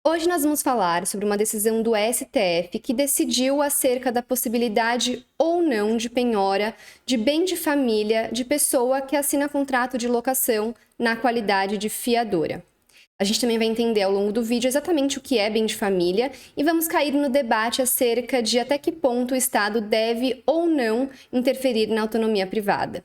Hoje nós vamos falar sobre uma decisão do STF que decidiu acerca da possibilidade ou não de penhora de bem de família de pessoa que assina contrato de locação na qualidade de fiadora. A gente também vai entender ao longo do vídeo exatamente o que é bem de família e vamos cair no debate acerca de até que ponto o Estado deve ou não interferir na autonomia privada.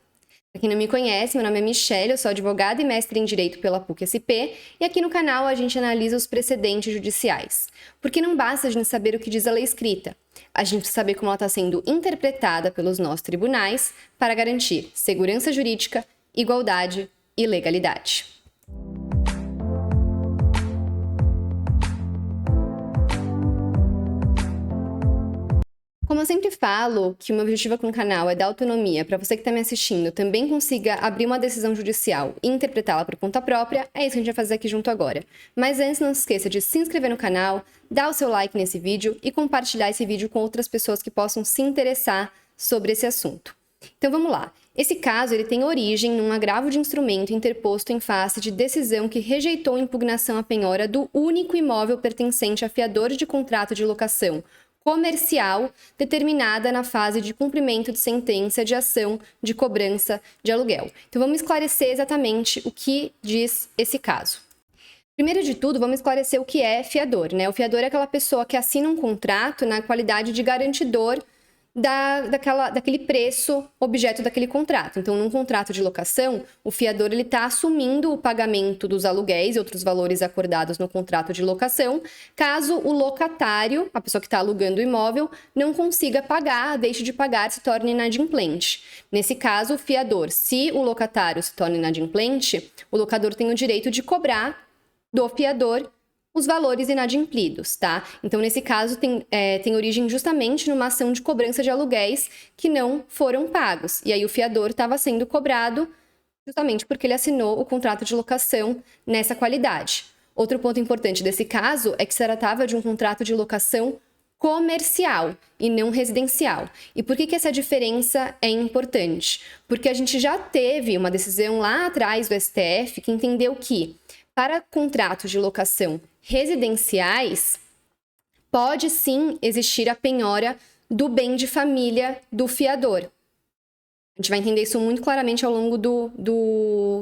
Para quem não me conhece, meu nome é Michelle, eu sou advogada e mestre em Direito pela PUC-SP e aqui no canal a gente analisa os precedentes judiciais. Porque não basta a gente saber o que diz a lei escrita, a gente precisa saber como ela está sendo interpretada pelos nossos tribunais para garantir segurança jurídica, igualdade e legalidade. Como eu sempre falo que o meu objetivo aqui no canal é dar autonomia para você que está me assistindo também consiga abrir uma decisão judicial e interpretá-la por conta própria, é isso que a gente vai fazer aqui junto agora. Mas antes, não se esqueça de se inscrever no canal, dar o seu like nesse vídeo e compartilhar esse vídeo com outras pessoas que possam se interessar sobre esse assunto. Então vamos lá. Esse caso ele tem origem num agravo de instrumento interposto em face de decisão que rejeitou a impugnação à penhora do único imóvel pertencente a fiador de contrato de locação comercial determinada na fase de cumprimento de sentença de ação de cobrança de aluguel. Então vamos esclarecer exatamente o que diz esse caso. Primeiro de tudo, vamos esclarecer o que é fiador, né? O fiador é aquela pessoa que assina um contrato na qualidade de garantidor daquele preço objeto daquele contrato. Então, num contrato de locação, o fiador está assumindo o pagamento dos aluguéis e outros valores acordados no contrato de locação, caso o locatário, a pessoa que está alugando o imóvel, não consiga pagar, deixe de pagar, se torne inadimplente. Nesse caso, o fiador, se o locatário se torna inadimplente, o locador tem o direito de cobrar do fiador os valores inadimplidos, tá? Então, nesse caso, tem origem justamente numa ação de cobrança de aluguéis que não foram pagos. E aí o fiador estava sendo cobrado justamente porque ele assinou o contrato de locação nessa qualidade. Outro ponto importante desse caso é que se tratava de um contrato de locação comercial e não residencial. E por que essa diferença é importante? Porque a gente já teve uma decisão lá atrás do STF que entendeu que para contratos de locação residenciais, pode sim existir a penhora do bem de família do fiador. A gente vai entender isso muito claramente ao longo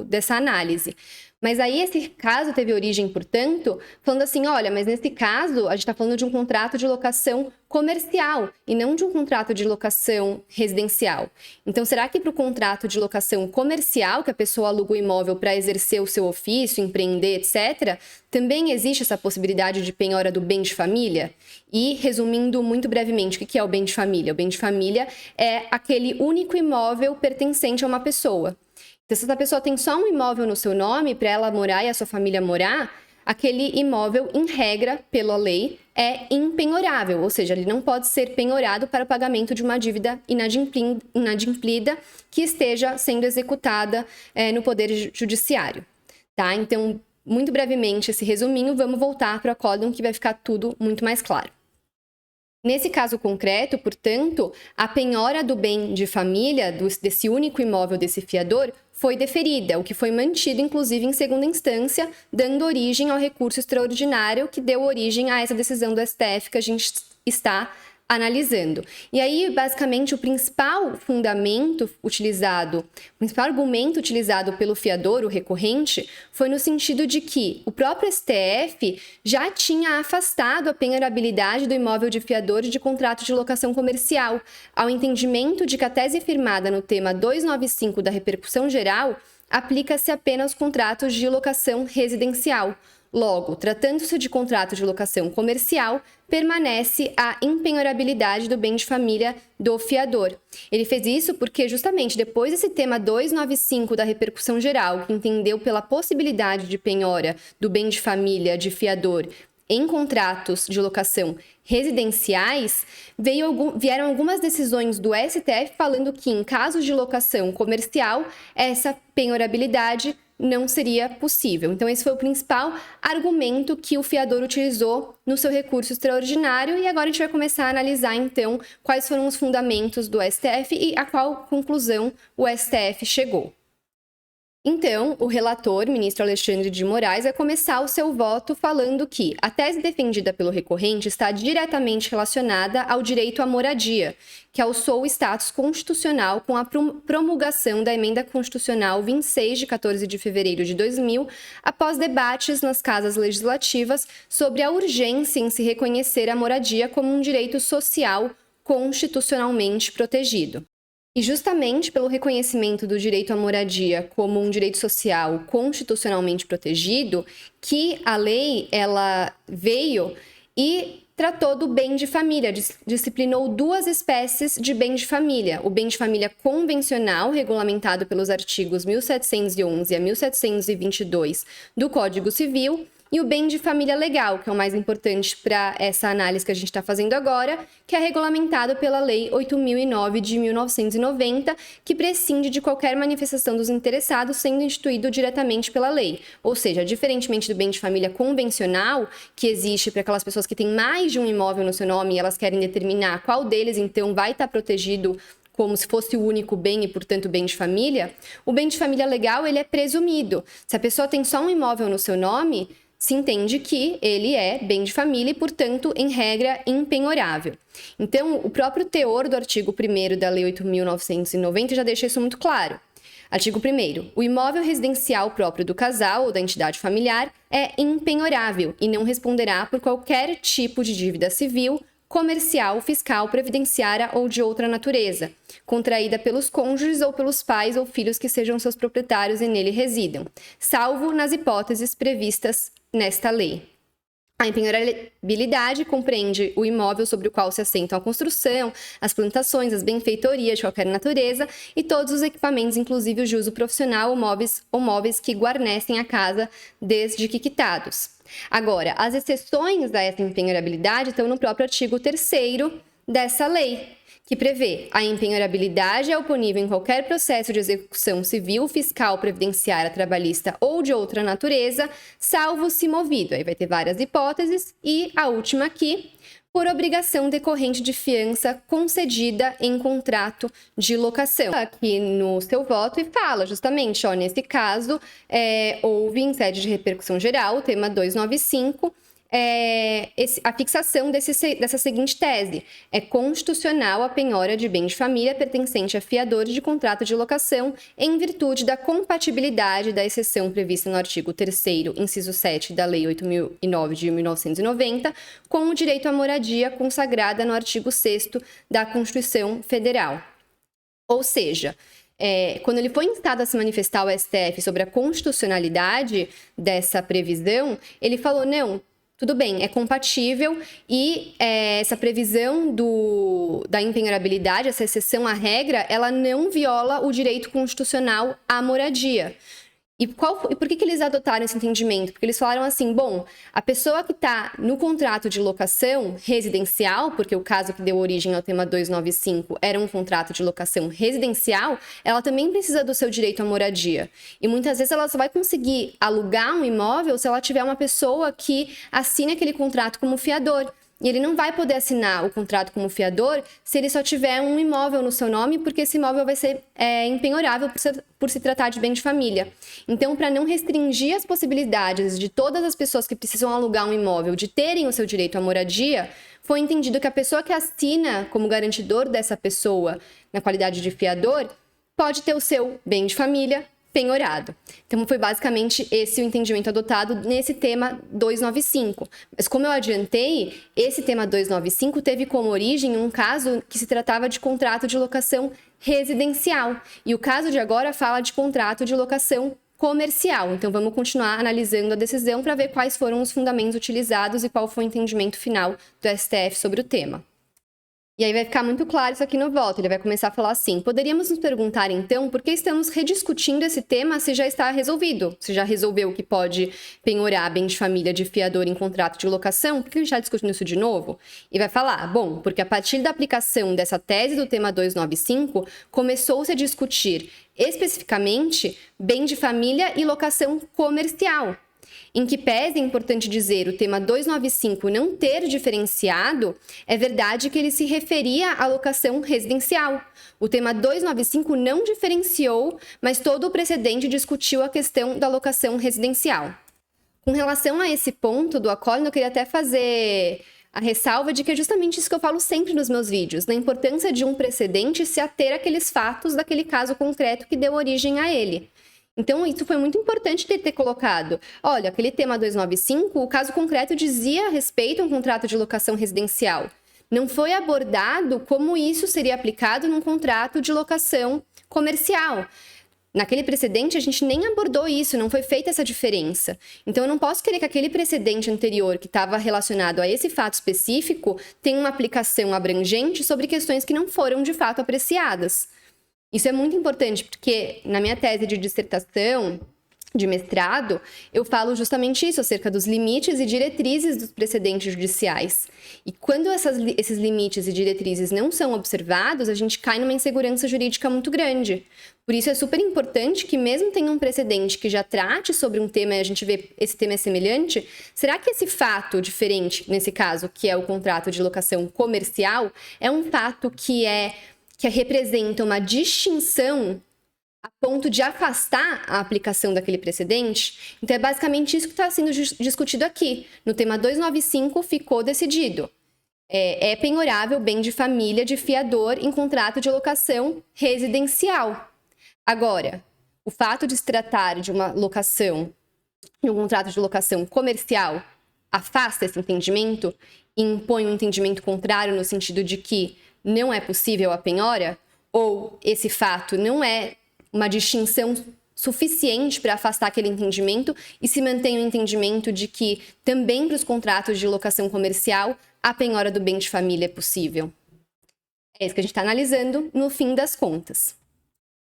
dessa análise. Mas aí esse caso teve origem, portanto, falando assim, olha, mas nesse caso a gente está falando de um contrato de locação comercial e não de um contrato de locação residencial. Então, será que para o contrato de locação comercial, que a pessoa aluga o imóvel para exercer o seu ofício, empreender, etc., também existe essa possibilidade de penhora do bem de família? E, resumindo muito brevemente, o que é o bem de família? O bem de família é aquele único imóvel pertencente a uma pessoa. Então, se essa pessoa tem só um imóvel no seu nome para ela morar e a sua família morar, aquele imóvel, em regra, pela lei, é impenhorável, ou seja, ele não pode ser penhorado para o pagamento de uma dívida inadimplida que esteja sendo executada no Poder Judiciário. Tá? Então, muito brevemente, esse resuminho, vamos voltar para o acórdão que vai ficar tudo muito mais claro. Nesse caso concreto, portanto, a penhora do bem de família, desse único imóvel desse fiador, foi deferida, o que foi mantido, inclusive, em segunda instância, dando origem ao recurso extraordinário que deu origem a essa decisão do STF que a gente está analisando. E aí, basicamente, o principal argumento utilizado pelo fiador, o recorrente, foi no sentido de que o próprio STF já tinha afastado a penhorabilidade do imóvel de fiador de contrato de locação comercial, ao entendimento de que a tese firmada no tema 295 da repercussão geral aplica-se apenas aos contratos de locação residencial. Logo, tratando-se de contrato de locação comercial, permanece a impenhorabilidade do bem de família do fiador. Ele fez isso porque, justamente, depois desse tema 295 da repercussão geral, que entendeu pela possibilidade de penhora do bem de família de fiador em contratos de locação residenciais, vieram algumas decisões do STF falando que, em casos de locação comercial, essa penhorabilidade não seria possível. Então, esse foi o principal argumento que o fiador utilizou no seu recurso extraordinário e agora a gente vai começar a analisar, então, quais foram os fundamentos do STF e a qual conclusão o STF chegou. Então, o relator, ministro Alexandre de Moraes, vai começar o seu voto falando que a tese defendida pelo recorrente está diretamente relacionada ao direito à moradia, que alçou o status constitucional com a promulgação da Emenda Constitucional 26, de 14 de fevereiro de 2000, após debates nas casas legislativas sobre a urgência em se reconhecer a moradia como um direito social constitucionalmente protegido. E justamente pelo reconhecimento do direito à moradia como um direito social constitucionalmente protegido, que a lei ela veio e tratou do bem de família, disciplinou duas espécies de bem de família. O bem de família convencional, regulamentado pelos artigos 1711 a 1722 do Código Civil, e o bem de família legal, que é o mais importante para essa análise que a gente está fazendo agora, que é regulamentado pela Lei 8.009 de 1990, que prescinde de qualquer manifestação dos interessados sendo instituído diretamente pela lei. Ou seja, diferentemente do bem de família convencional, que existe para aquelas pessoas que têm mais de um imóvel no seu nome e elas querem determinar qual deles, então, vai estar protegido como se fosse o único bem e, portanto, bem de família, o bem de família legal ele é presumido. Se a pessoa tem só um imóvel no seu nome, se entende que ele é bem de família e, portanto, em regra, impenhorável. Então, o próprio teor do artigo 1º da Lei 8.990 já deixa isso muito claro. Artigo 1º. O imóvel residencial próprio do casal ou da entidade familiar é impenhorável e não responderá por qualquer tipo de dívida civil, comercial, fiscal, previdenciária ou de outra natureza, contraída pelos cônjuges ou pelos pais ou filhos que sejam seus proprietários e nele residam, salvo nas hipóteses previstas nesta lei. A impenhorabilidade compreende o imóvel sobre o qual se assentam a construção, as plantações, as benfeitorias de qualquer natureza e todos os equipamentos, inclusive os de uso profissional ou móveis que guarnecem a casa, desde que quitados. Agora, as exceções a essa impenhorabilidade estão no próprio artigo 3º dessa lei, que prevê a impenhorabilidade é oponível em qualquer processo de execução civil, fiscal, previdenciária, trabalhista ou de outra natureza, salvo se movido. Aí vai ter várias hipóteses e a última aqui, por obrigação decorrente de fiança concedida em contrato de locação. Aqui no seu voto e fala justamente, ó, nesse caso, houve em sede de repercussão geral, o tema 295, a fixação dessa seguinte tese: é constitucional a penhora de bem de família pertencente a fiadores de contrato de locação em virtude da compatibilidade da exceção prevista no artigo 3º, inciso 7 da Lei 8.009 de 1990 com o direito à moradia consagrada no artigo 6º da Constituição Federal. Ou seja, quando ele foi instado a se manifestar ao STF sobre a constitucionalidade dessa previsão, ele falou, não, tudo bem, é compatível e essa previsão da impenhorabilidade, essa exceção à regra, ela não viola o direito constitucional à moradia. E por que eles adotaram esse entendimento? Porque eles falaram assim, bom, a pessoa que está no contrato de locação residencial, porque o caso que deu origem ao tema 295 era um contrato de locação residencial, ela também precisa do seu direito à moradia. E muitas vezes ela só vai conseguir alugar um imóvel se ela tiver uma pessoa que assine aquele contrato como fiador. E ele não vai poder assinar o contrato como fiador se ele só tiver um imóvel no seu nome, porque esse imóvel vai ser impenhorável por se tratar de bem de família. Então, para não restringir as possibilidades de todas as pessoas que precisam alugar um imóvel de terem o seu direito à moradia, foi entendido que a pessoa que assina como garantidor dessa pessoa, na qualidade de fiador, pode ter o seu bem de família penhorado. Então, foi basicamente esse o entendimento adotado nesse tema 295. Mas, como eu adiantei, esse tema 295 teve como origem um caso que se tratava de contrato de locação residencial. E o caso de agora fala de contrato de locação comercial. Então, vamos continuar analisando a decisão para ver quais foram os fundamentos utilizados e qual foi o entendimento final do STF sobre o tema. E aí vai ficar muito claro isso aqui no voto. Ele vai começar a falar assim: poderíamos nos perguntar, então, por que estamos rediscutindo esse tema se já está resolvido? Se já resolveu que pode penhorar bem de família de fiador em contrato de locação? Por que a gente está discutindo isso de novo? E vai falar, bom, porque a partir da aplicação dessa tese do tema 295, começou-se a discutir especificamente bem de família e locação comercial. Em que pese, é importante dizer, o tema 295 não ter diferenciado, é verdade que ele se referia à locação residencial. O tema 295 não diferenciou, mas todo o precedente discutiu a questão da locação residencial. Com relação a esse ponto do acórdão, eu queria até fazer a ressalva de que é justamente isso que eu falo sempre nos meus vídeos, na importância de um precedente se ater àqueles fatos daquele caso concreto que deu origem a ele. Então, isso foi muito importante de ter colocado. Olha, aquele tema 295, o caso concreto dizia a respeito a um contrato de locação residencial. Não foi abordado como isso seria aplicado num contrato de locação comercial. Naquele precedente, a gente nem abordou isso, não foi feita essa diferença. Então, eu não posso querer que aquele precedente anterior, que estava relacionado a esse fato específico, tenha uma aplicação abrangente sobre questões que não foram, de fato, apreciadas. Isso é muito importante, porque na minha tese de dissertação, de mestrado, eu falo justamente isso, acerca dos limites e diretrizes dos precedentes judiciais. E quando esses limites e diretrizes não são observados, a gente cai numa insegurança jurídica muito grande. Por isso é super importante que, mesmo tenha um precedente que já trate sobre um tema e a gente vê esse tema é semelhante, será que esse fato diferente, nesse caso, que é o contrato de locação comercial, é um fato que representa uma distinção a ponto de afastar a aplicação daquele precedente? Então, é basicamente isso que está sendo discutido aqui. No tema 295, ficou decidido. É penhorável bem de família de fiador em contrato de locação residencial. Agora, o fato de se tratar de uma locação, de um contrato de locação comercial, afasta esse entendimento e impõe um entendimento contrário no sentido de que não é possível a penhora? Ou esse fato não é uma distinção suficiente para afastar aquele entendimento e se mantém o entendimento de que também para os contratos de locação comercial a penhora do bem de família é possível? É isso que a gente está analisando no fim das contas.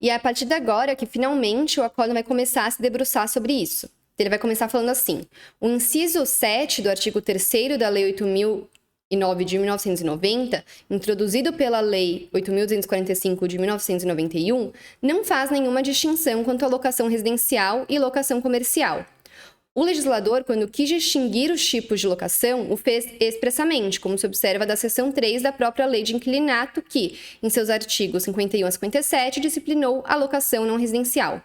E é a partir de agora que finalmente o acórdão vai começar a se debruçar sobre isso. Ele vai começar falando assim: o inciso 7 do artigo 3º da Lei 8.009 de 1990, introduzido pela Lei 8.245 de 1991, não faz nenhuma distinção quanto à locação residencial e locação comercial. O legislador, quando quis distinguir os tipos de locação, o fez expressamente, como se observa da seção 3 da própria Lei de Inquilinato, que, em seus artigos 51 a 57, disciplinou a locação não residencial.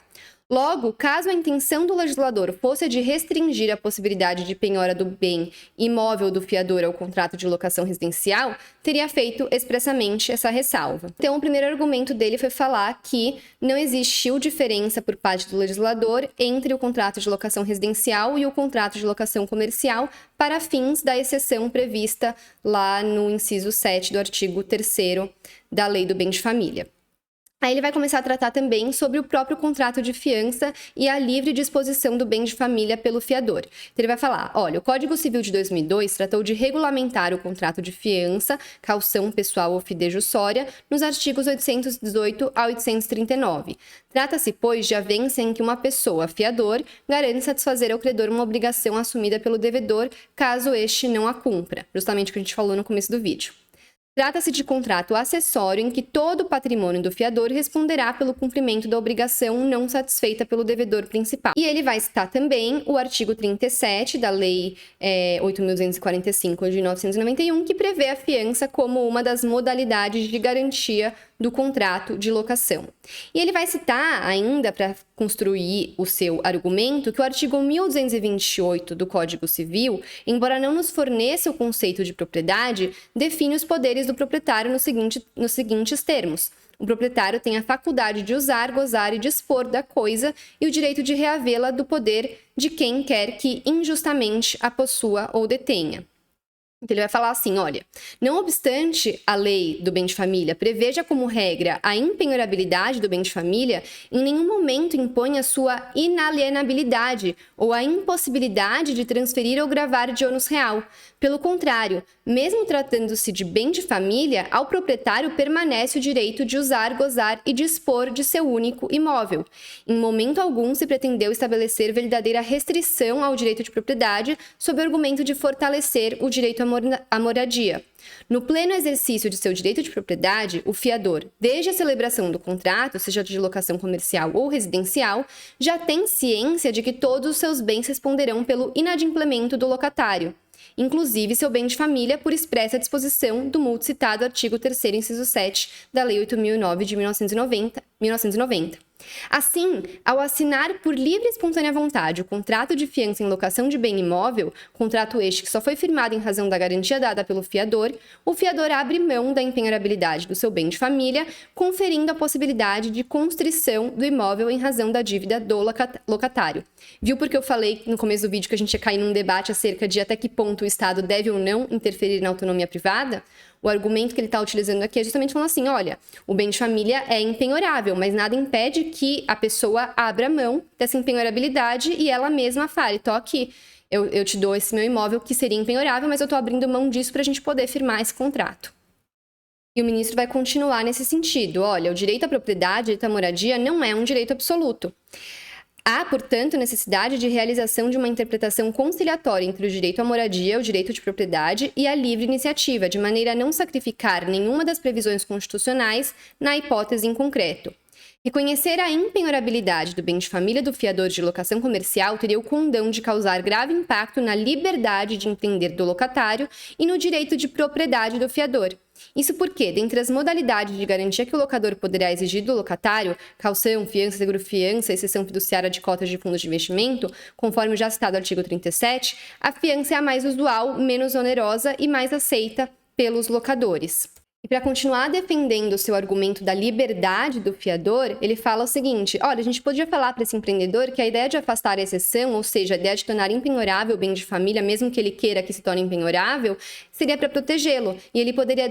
Logo, caso a intenção do legislador fosse a de restringir a possibilidade de penhora do bem imóvel do fiador ao contrato de locação residencial, teria feito expressamente essa ressalva. Então, o primeiro argumento dele foi falar que não existiu diferença por parte do legislador entre o contrato de locação residencial e o contrato de locação comercial para fins da exceção prevista lá no inciso 7 do artigo 3º da Lei do Bem de Família. Aí ele vai começar a tratar também sobre o próprio contrato de fiança e a livre disposição do bem de família pelo fiador. Então ele vai falar, olha, o Código Civil de 2002 tratou de regulamentar o contrato de fiança, caução pessoal ou fidejussória, nos artigos 818 a 839. Trata-se, pois, de avença em que uma pessoa, fiador, garante satisfazer ao credor uma obrigação assumida pelo devedor, caso este não a cumpra. Justamente o que a gente falou no começo do vídeo. Trata-se de contrato acessório em que todo o patrimônio do fiador responderá pelo cumprimento da obrigação não satisfeita pelo devedor principal. E ele vai citar também o artigo 37 da Lei 8.245 de 1991, que prevê a fiança como uma das modalidades de garantia do contrato de locação. E ele vai citar ainda, para construir o seu argumento, que o artigo 1228 do Código Civil, embora não nos forneça o conceito de propriedade, define os poderes do proprietário nos seguintes termos. O proprietário tem a faculdade de usar, gozar e dispor da coisa e o direito de reavê-la do poder de quem quer que injustamente a possua ou detenha. Então, ele vai falar assim, olha, não obstante a lei do bem de família preveja como regra a impenhorabilidade do bem de família, em nenhum momento impõe a sua inalienabilidade ou a impossibilidade de transferir ou gravar de ônus real. Pelo contrário, mesmo tratando-se de bem de família, ao proprietário permanece o direito de usar, gozar e dispor de seu único imóvel. Em momento algum se pretendeu estabelecer verdadeira restrição ao direito de propriedade sob o argumento de fortalecer o direito à à moradia. No pleno exercício de seu direito de propriedade, o fiador, desde a celebração do contrato, seja de locação comercial ou residencial, já tem ciência de que todos os seus bens responderão pelo inadimplemento do locatário, inclusive seu bem de família, por expressa disposição do multo citado artigo 3º, inciso 7 da Lei 8.009 de 1990. Assim, ao assinar por livre e espontânea vontade o contrato de fiança em locação de bem imóvel, contrato este que só foi firmado em razão da garantia dada pelo fiador, o fiador abre mão da impenhorabilidade do seu bem de família, conferindo a possibilidade de constrição do imóvel em razão da dívida do locatário. Viu porque eu falei no começo do vídeo que a gente ia cair num debate acerca de até que ponto o Estado deve ou não interferir na autonomia privada? O argumento que ele está utilizando aqui é justamente falando assim, olha, o bem de família é impenhorável, mas nada impede que a pessoa abra mão dessa impenhorabilidade e ela mesma fale, tô aqui, eu te dou esse meu imóvel que seria impenhorável, mas eu tô abrindo mão disso para a gente poder firmar esse contrato. E o ministro vai continuar nesse sentido, olha, o direito à propriedade e à moradia não é um direito absoluto. Há, portanto, necessidade de realização de uma interpretação conciliatória entre o direito à moradia, o direito de propriedade e a livre iniciativa, de maneira a não sacrificar nenhuma das previsões constitucionais na hipótese em concreto. Reconhecer a impenhorabilidade do bem de família do fiador de locação comercial teria o condão de causar grave impacto na liberdade de empreender do locatário e no direito de propriedade do fiador. Isso porque, dentre as modalidades de garantia que o locador poderá exigir do locatário, caução, fiança, seguro-fiança, exceção fiduciária de cotas de fundos de investimento, conforme já citado no artigo 37, a fiança é a mais usual, menos onerosa e mais aceita pelos locadores. E para continuar defendendo o seu argumento da liberdade do fiador, ele fala o seguinte, olha, a gente podia falar para esse empreendedor que a ideia de afastar a exceção, ou seja, a ideia de tornar impenhorável o bem de família, mesmo que ele queira que se torne impenhorável, seria para protegê-lo. E ele poderia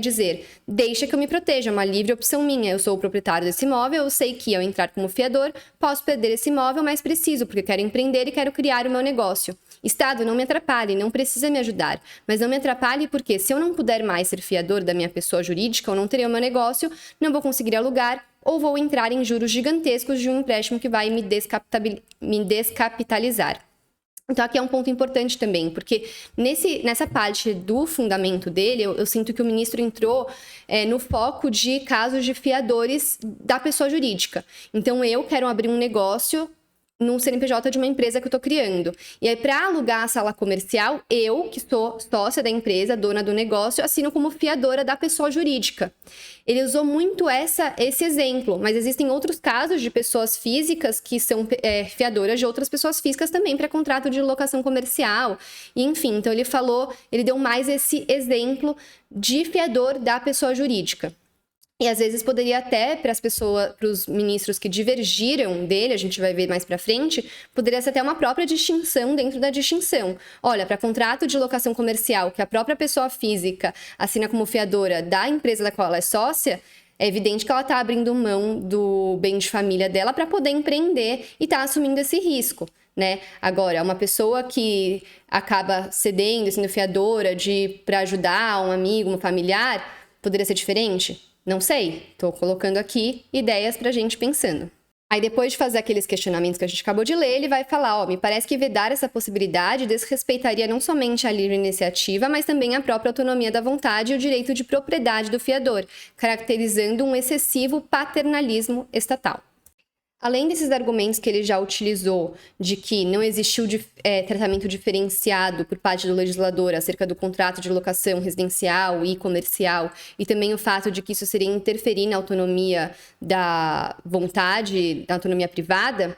dizer, deixa que eu me proteja, é uma livre opção minha, eu sou o proprietário desse imóvel, eu sei que ao entrar como fiador, posso perder esse imóvel, mas preciso, porque quero empreender e quero criar o meu negócio. Estado, não me atrapalhe, não precisa me ajudar, mas não me atrapalhe porque se eu não puder mais ser fiador da minha pessoa jurídica, eu não terei o meu negócio, não vou conseguir alugar ou vou entrar em juros gigantescos de um empréstimo que vai me descapitalizar. Então, aqui é um ponto importante também, porque nessa parte do fundamento dele, eu sinto que o ministro entrou no foco de casos de fiadores da pessoa jurídica. Então, eu quero abrir um negócio num CNPJ de uma empresa que eu estou criando. E aí, para alugar a sala comercial, eu, que sou sócia da empresa, dona do negócio, assino como fiadora da pessoa jurídica. Ele usou muito esse exemplo, mas existem outros casos de pessoas físicas que são fiadoras de outras pessoas físicas também para contrato de locação comercial. E, enfim, então ele deu mais esse exemplo de fiador da pessoa jurídica. E às vezes poderia até, para os ministros que divergiram dele, a gente vai ver mais para frente, poderia ser até uma própria distinção dentro da distinção. Olha, para contrato de locação comercial que a própria pessoa física assina como fiadora da empresa da qual ela é sócia, é evidente que ela está abrindo mão do bem de família dela para poder empreender e está assumindo esse risco, né? Agora, uma pessoa que acaba cedendo, sendo fiadora para ajudar um amigo, um familiar, poderia ser diferente? Não sei, estou colocando aqui ideias para a gente pensando. Aí depois de fazer aqueles questionamentos que a gente acabou de ler, ele vai falar, me parece que vedar essa possibilidade desrespeitaria não somente a livre iniciativa, mas também a própria autonomia da vontade e o direito de propriedade do fiador, caracterizando um excessivo paternalismo estatal. Além desses argumentos que ele já utilizou de que não existiu tratamento diferenciado por parte do legislador acerca do contrato de locação residencial e comercial, e também o fato de que isso seria interferir na autonomia da vontade, da autonomia privada,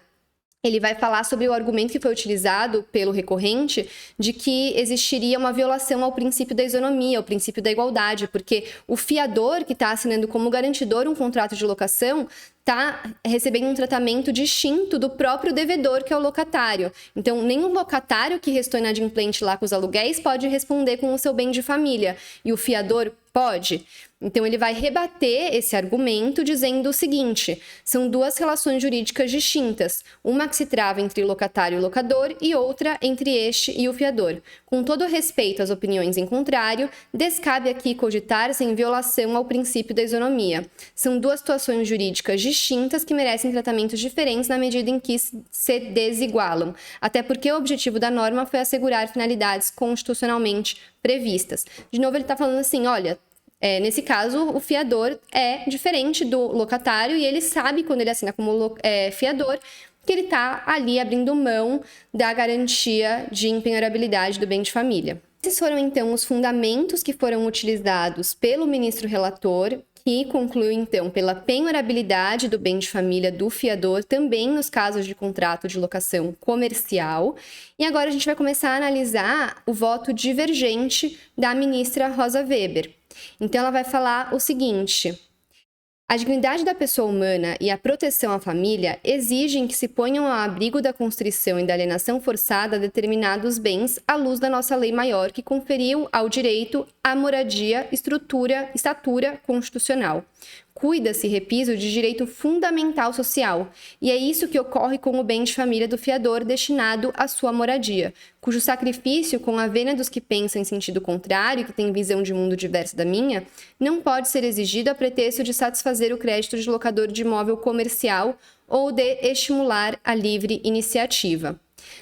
ele vai falar sobre o argumento que foi utilizado pelo recorrente de que existiria uma violação ao princípio da isonomia, ao princípio da igualdade, porque o fiador que está assinando como garantidor um contrato de locação está recebendo um tratamento distinto do próprio devedor, que é o locatário. Então, nenhum locatário que restou inadimplente lá com os aluguéis pode responder com o seu bem de família. E o fiador pode. Então, ele vai rebater esse argumento dizendo o seguinte: são duas relações jurídicas distintas, uma que se trava entre locatário e locador e outra entre este e o fiador. Com todo respeito às opiniões em contrário, descabe aqui cogitar-se em violação ao princípio da isonomia. São duas situações jurídicas distintas que merecem tratamentos diferentes na medida em que se desigualam, até porque o objetivo da norma foi assegurar finalidades constitucionalmente previstas. De novo, ele está falando assim, olha, nesse caso, o fiador é diferente do locatário e ele sabe, quando ele assina como fiador, que ele está ali abrindo mão da garantia de impenhorabilidade do bem de família. Esses foram, então, os fundamentos que foram utilizados pelo ministro relator, que concluiu, então, pela penhorabilidade do bem de família do fiador, também nos casos de contrato de locação comercial. E agora a gente vai começar a analisar o voto divergente da ministra Rosa Weber. Então, ela vai falar o seguinte: a dignidade da pessoa humana e a proteção à família exigem que se ponham ao abrigo da constrição e da alienação forçada determinados bens à luz da nossa lei maior, que conferiu ao direito à moradia, estatura constitucional. Cuida-se, repiso, de direito fundamental social, e é isso que ocorre com o bem de família do fiador destinado à sua moradia, cujo sacrifício, com a vênia dos que pensam em sentido contrário e que têm visão de mundo diversa da minha, não pode ser exigido a pretexto de satisfazer o crédito de locador de imóvel comercial ou de estimular a livre iniciativa.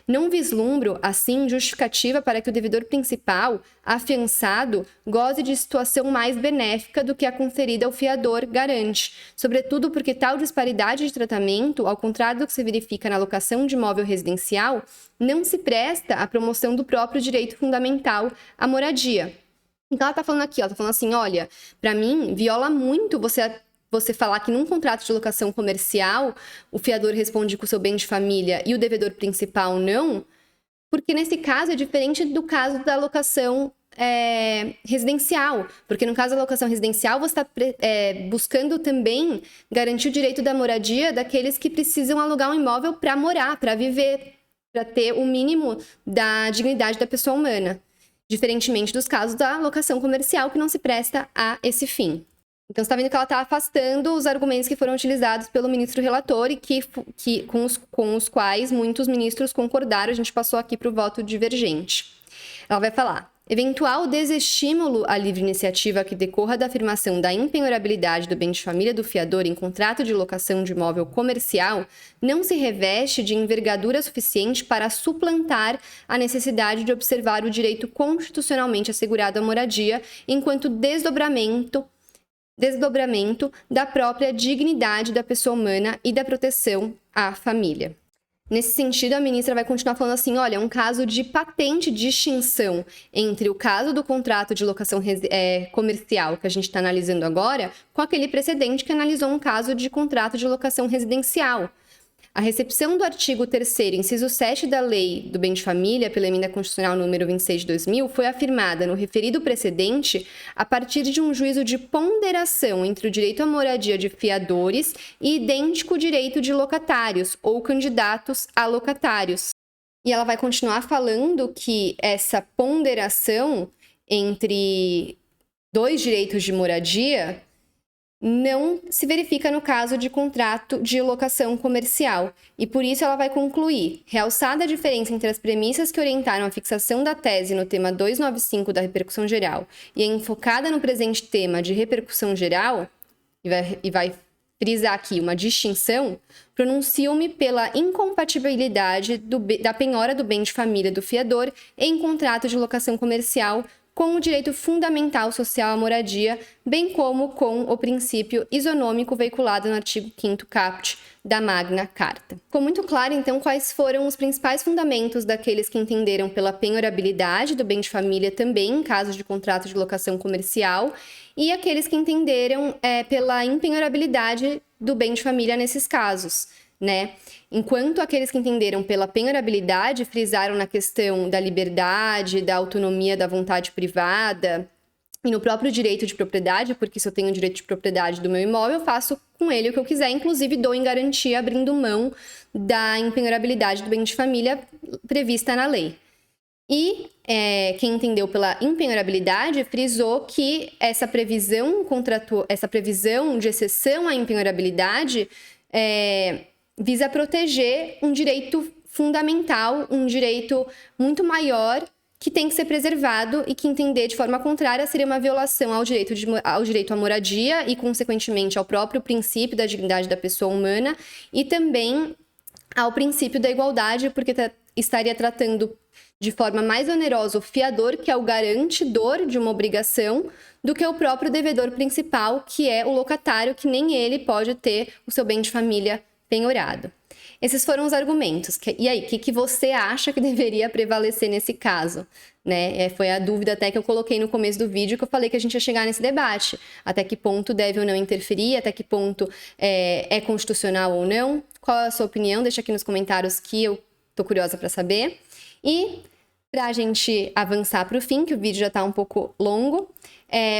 Não vislumbro, assim, justificativa para que o devedor principal, afiançado, goze de situação mais benéfica do que a conferida ao fiador garante, sobretudo porque tal disparidade de tratamento, ao contrário do que se verifica na locação de imóvel residencial, não se presta à promoção do próprio direito fundamental à moradia. Então ela está falando aqui, ela está falando assim, olha, para mim, viola muito você falar que num contrato de locação comercial o fiador responde com o seu bem de família e o devedor principal não, porque nesse caso é diferente do caso da locação residencial, porque no caso da locação residencial você está buscando também garantir o direito da moradia daqueles que precisam alugar um imóvel para morar, para viver, para ter o mínimo da dignidade da pessoa humana, diferentemente dos casos da locação comercial que não se presta a esse fim. Então, você está vendo que ela está afastando os argumentos que foram utilizados pelo ministro relator e com os quais muitos ministros concordaram. A gente passou aqui para o voto divergente. Ela vai falar: eventual desestímulo à livre iniciativa que decorra da afirmação da impenhorabilidade do bem de família do fiador em contrato de locação de imóvel comercial não se reveste de envergadura suficiente para suplantar a necessidade de observar o direito constitucionalmente assegurado à moradia enquanto desdobramento da própria dignidade da pessoa humana e da proteção à família. Nesse sentido, a ministra vai continuar falando assim, olha, é um caso de patente distinção entre o caso do contrato de locação comercial que a gente está analisando agora com aquele precedente que analisou um caso de contrato de locação residencial. A recepção do artigo 3º, inciso 7 da Lei do Bem de Família, pela Emenda Constitucional número 26 de 2000, foi afirmada no referido precedente a partir de um juízo de ponderação entre o direito à moradia de fiadores e idêntico direito de locatários ou candidatos a locatários. E ela vai continuar falando que essa ponderação entre dois direitos de moradia não se verifica no caso de contrato de locação comercial. E por isso ela vai concluir: realçada a diferença entre as premissas que orientaram a fixação da tese no tema 295 da repercussão geral e a enfocada no presente tema de repercussão geral, e vai frisar aqui uma distinção, pronuncio-me pela incompatibilidade da penhora do bem de família do fiador em contrato de locação comercial com o direito fundamental social à moradia, bem como com o princípio isonômico veiculado no artigo 5º caput da Magna Carta. Ficou muito claro, então, quais foram os principais fundamentos daqueles que entenderam pela penhorabilidade do bem de família também em casos de contrato de locação comercial e aqueles que entenderam pela impenhorabilidade do bem de família nesses casos, né? Enquanto aqueles que entenderam pela penhorabilidade frisaram na questão da liberdade, da autonomia da vontade privada e no próprio direito de propriedade, porque se eu tenho o direito de propriedade do meu imóvel, eu faço com ele o que eu quiser, inclusive dou em garantia abrindo mão da impenhorabilidade do bem de família prevista na lei. E quem entendeu pela impenhorabilidade frisou que essa previsão de exceção à impenhorabilidade visa proteger um direito fundamental, um direito muito maior que tem que ser preservado e que entender de forma contrária seria uma violação ao direito à moradia e, consequentemente, ao próprio princípio da dignidade da pessoa humana e também ao princípio da igualdade, porque estaria tratando de forma mais onerosa o fiador, que é o garantidor de uma obrigação, do que o próprio devedor principal, que é o locatário, que nem ele pode ter o seu bem de família penhorado. Esses foram os argumentos. E aí, o que você acha que deveria prevalecer nesse caso? Né? Foi a dúvida até que eu coloquei no começo do vídeo, que eu falei que a gente ia chegar nesse debate. Até que ponto deve ou não interferir, até que ponto é constitucional ou não. Qual é a sua opinião? Deixa aqui nos comentários que eu tô curiosa para saber. E para a gente avançar para o fim, que o vídeo já está um pouco longo,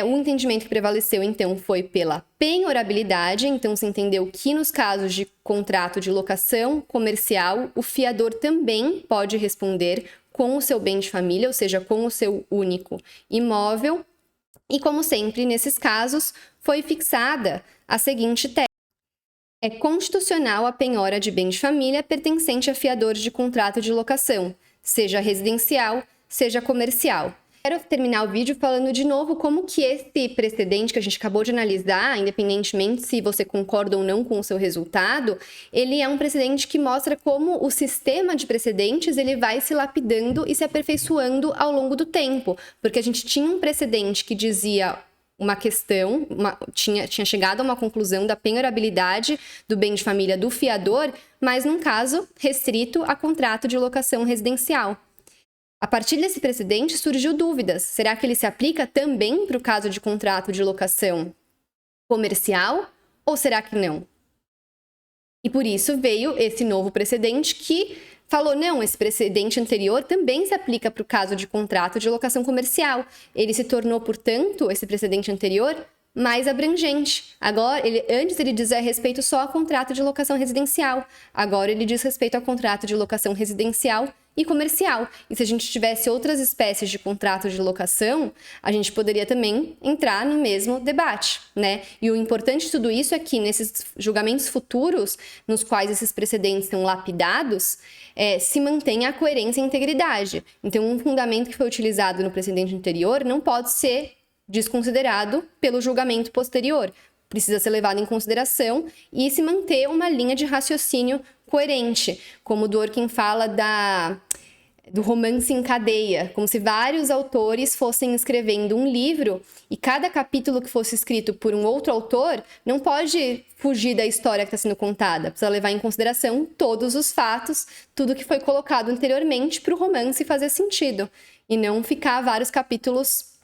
o entendimento que prevaleceu, então, foi pela penhorabilidade. Então, se entendeu que nos casos de contrato de locação comercial, o fiador também pode responder com o seu bem de família, ou seja, com o seu único imóvel. E, como sempre, nesses casos, foi fixada a seguinte tese: é constitucional a penhora de bem de família pertencente a fiador de contrato de locação, seja residencial, seja comercial. Quero terminar o vídeo falando de novo como que esse precedente que a gente acabou de analisar, independentemente se você concorda ou não com o seu resultado, ele é um precedente que mostra como o sistema de precedentes ele vai se lapidando e se aperfeiçoando ao longo do tempo. Porque a gente tinha um precedente que dizia uma questão, tinha chegado a uma conclusão da penhorabilidade do bem de família do fiador, mas num caso restrito a contrato de locação residencial. A partir desse precedente surgiu dúvidas. Será que ele se aplica também para o caso de contrato de locação comercial ou será que não? E por isso veio esse novo precedente que falou, não, esse precedente anterior também se aplica para o caso de contrato de locação comercial. Ele se tornou, portanto, esse precedente anterior, mais abrangente. Agora, antes ele dizia respeito só a contrato de locação residencial. Agora ele diz respeito a contrato de locação residencial e comercial. E se a gente tivesse outras espécies de contrato de locação, a gente poderia também entrar no mesmo debate, né? E o importante de tudo isso é que nesses julgamentos futuros, nos quais esses precedentes são lapidados, se mantenha a coerência e a integridade. Então, um fundamento que foi utilizado no precedente anterior não pode ser desconsiderado pelo julgamento posterior. Precisa ser levado em consideração e se manter uma linha de raciocínio coerente, como Dworkin fala do romance em cadeia, como se vários autores fossem escrevendo um livro e cada capítulo que fosse escrito por um outro autor não pode fugir da história que está sendo contada, precisa levar em consideração todos os fatos, tudo que foi colocado anteriormente para o romance fazer sentido e não ficar vários capítulos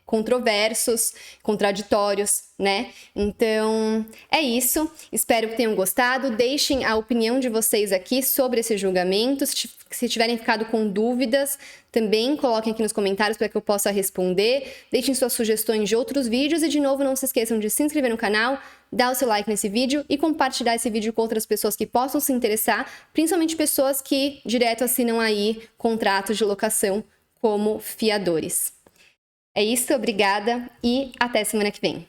controversos, contraditórios, né? Então, é isso. Espero que tenham gostado. Deixem a opinião de vocês aqui sobre esse julgamento. Se tiverem ficado com dúvidas, também coloquem aqui nos comentários para que eu possa responder. Deixem suas sugestões de outros vídeos e, de novo, não se esqueçam de se inscrever no canal, dar o seu like nesse vídeo e compartilhar esse vídeo com outras pessoas que possam se interessar, principalmente pessoas que direto assinam aí contratos de locação como fiadores. É isso, obrigada e até semana que vem.